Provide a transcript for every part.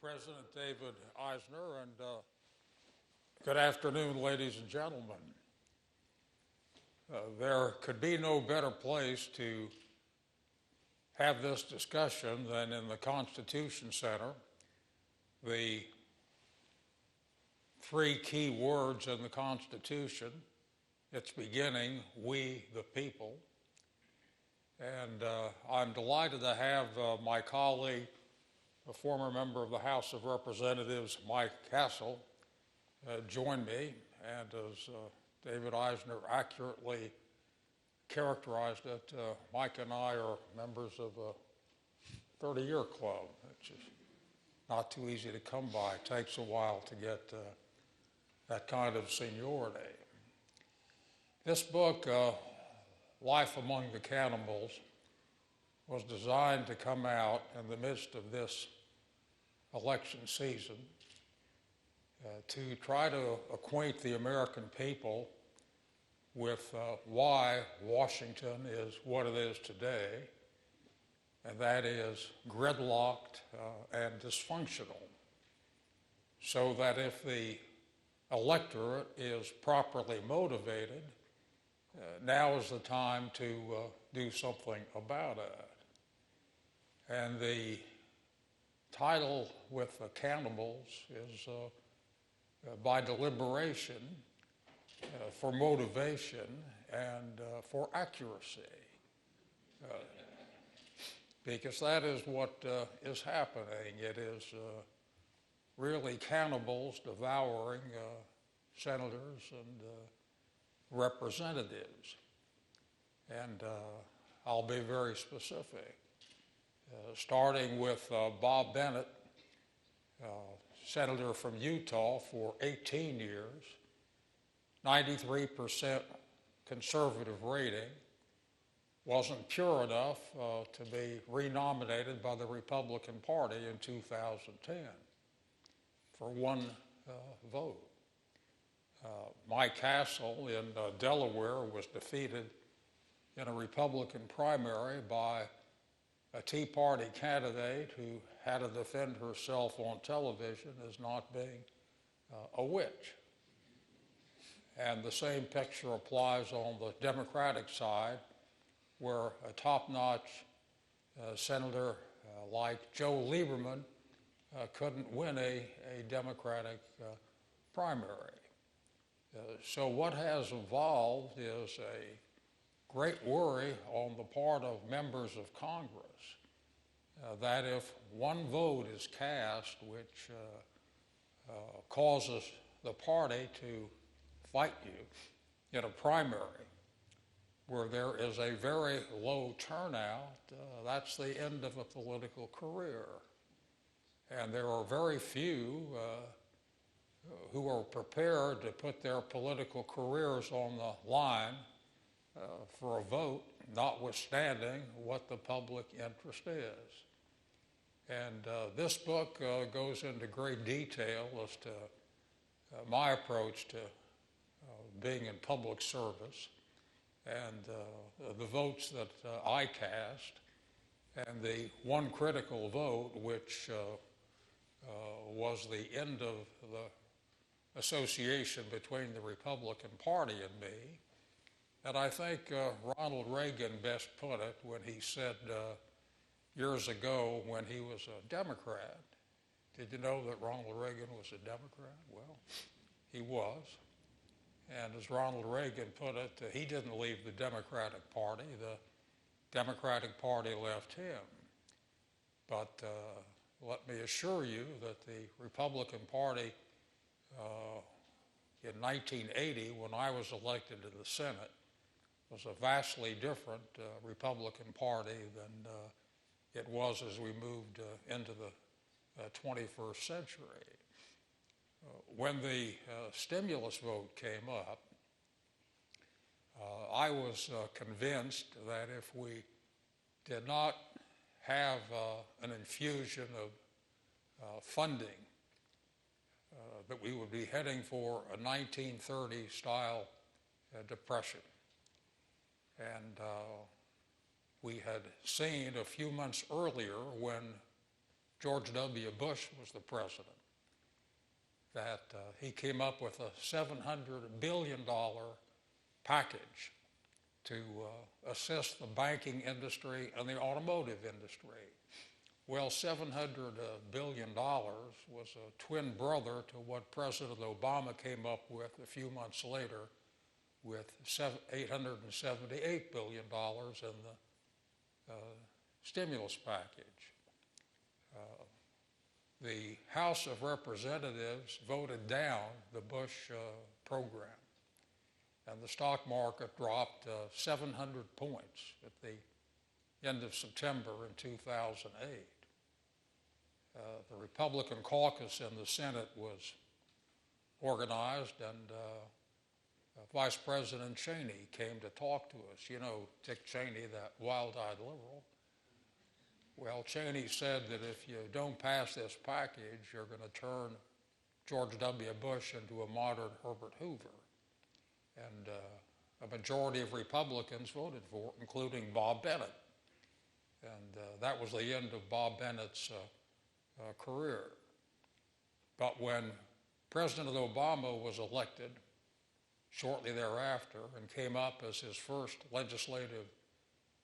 President David Eisner, and good afternoon, ladies and gentlemen. There could be no better place to have this discussion than in the Constitution Center. The three key words in the Constitution, its beginning, we the people. And I'm delighted to have my colleague, a former member of the House of Representatives, Mike Castle, join me. And as David Eisner accurately characterized it, Mike and I are members of a 30-year club, which is not too easy to come by. It takes a while to get that kind of seniority. This book, Life Among the Cannibals, was designed to come out in the midst of this election season to try to acquaint the American people with why Washington is what it is today, and that is gridlocked and dysfunctional, so that if the electorate is properly motivated, now is the time to do something about it. And the title with the Cannibals is by deliberation, for motivation, and for accuracy. Because that is what is happening. It is really cannibals devouring senators and representatives. And I'll be very specific. Starting with Bob Bennett, senator from Utah for 18 years, 93% conservative rating, wasn't pure enough to be renominated by the Republican Party in 2010 for one vote. Mike Castle in Delaware was defeated in a Republican primary by a Tea Party candidate who had to defend herself on television as not being a witch. And the same picture applies on the Democratic side, where a top-notch senator like Joe Lieberman couldn't win a Democratic primary. So what has evolved is a great worry on the part of members of Congress that if one vote is cast which causes the party to fight you in a primary where there is a very low turnout, that's the end of a political career. And there are very few who are prepared to put their political careers on the line for a vote, notwithstanding what the public interest is. And this book goes into great detail as to my approach to being in public service and the votes that I cast, and the one critical vote which was the end of the association between the Republican Party and me. And I think Ronald Reagan best put it when he said years ago when he was a Democrat. Did you know that Ronald Reagan was a Democrat? Well, he was. And as Ronald Reagan put it, he didn't leave the Democratic Party. The Democratic Party left him. But let me assure you that the Republican Party in 1980, when I was elected to the Senate, was a vastly different Republican Party than it was as we moved into the 21st century. When the stimulus vote came up, I was convinced that if we did not have an infusion of funding, that we would be heading for a 1930-style depression. And we had seen a few months earlier when George W. Bush was the president, that he came up with a $700 billion package to assist the banking industry and the automotive industry. Well, $700 billion was a twin brother to what President Obama came up with a few months later with $878 billion in the stimulus package. The House of Representatives voted down the Bush program, and the stock market dropped 700 points at the end of September in 2008. The Republican caucus in the Senate was organized, and Vice President Cheney came to talk to us. You know, Dick Cheney, that wild-eyed liberal. Well, Cheney said that if you don't pass this package, you're going to turn George W. Bush into a modern Herbert Hoover. And a majority of Republicans voted for it, including Bob Bennett. And that was the end of Bob Bennett's career. But when President Obama was elected shortly thereafter and came up as his first legislative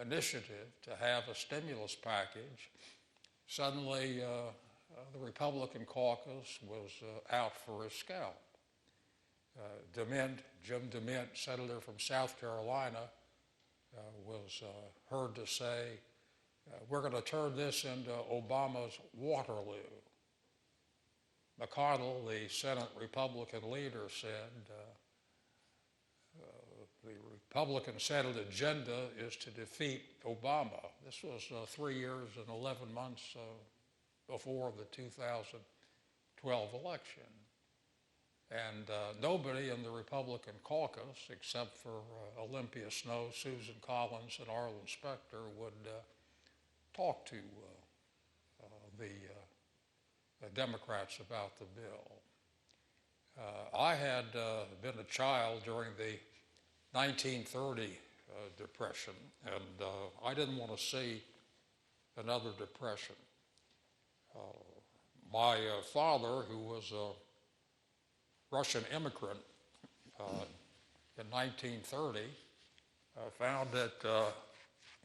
initiative to have a stimulus package, suddenly the Republican caucus was out for his scalp. Jim DeMint, senator from South Carolina, was heard to say, we're going to turn this into Obama's Waterloo. McConnell, the Senate Republican leader, said, the Republican Senate agenda is to defeat Obama. This was 3 years and 11 months before the 2012 election. And nobody in the Republican caucus, except for Olympia Snowe, Susan Collins, and Arlen Specter, would talk to the Democrats about the bill. I had been a child during the 1930 Depression, and I didn't want to see another Depression. My father, who was a Russian immigrant in 1930, found that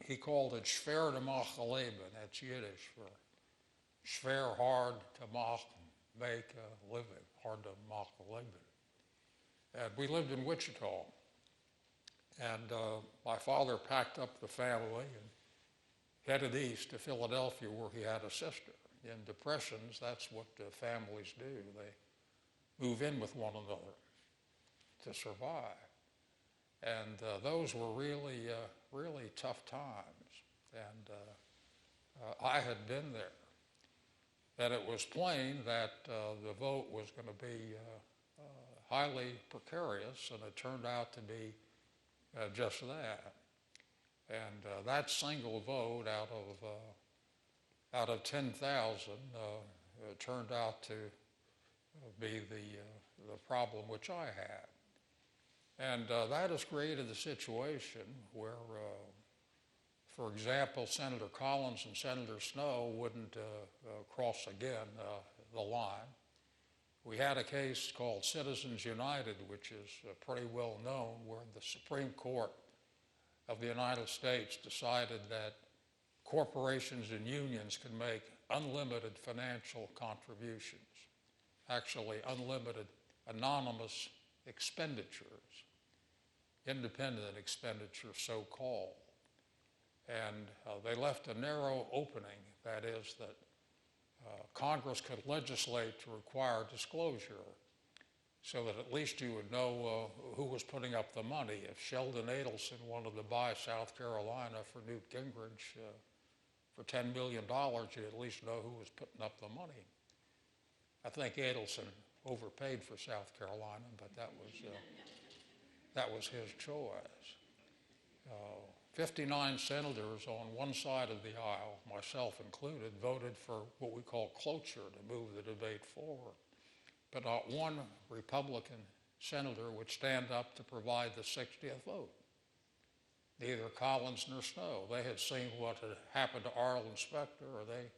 he called it schwer to machen leben. That's Yiddish for schwer, hard to make a living, hard to machen leben. And we lived in Wichita. And my father packed up the family and headed east to Philadelphia, where he had a sister. In depressions, that's what families do. They move in with one another to survive. And those were really, really tough times. And I had been there. And it was plain that the vote was going to be highly precarious, and it turned out to be just that. And that single vote out of 10,000 turned out to be the problem which I had. And that has created a situation where, for example, Senator Collins and Senator Snowe wouldn't cross again the line. We had a case called Citizens United, which is pretty well known, where the Supreme Court of the United States decided that corporations and unions can make unlimited financial contributions, actually unlimited anonymous expenditures, independent expenditures, so-called. And they left a narrow opening, that is, that Congress could legislate to require disclosure so that at least you would know who was putting up the money. If Sheldon Adelson wanted to buy South Carolina for Newt Gingrich for $10 million, you'd at least know who was putting up the money. I think Adelson overpaid for South Carolina, but that was his choice. 59 senators on one side of the aisle, myself included, voted for what we call cloture to move the debate forward. But not one Republican senator would stand up to provide the 60th vote. Neither Collins nor Snowe. They had seen what had happened to Arlen Specter, or they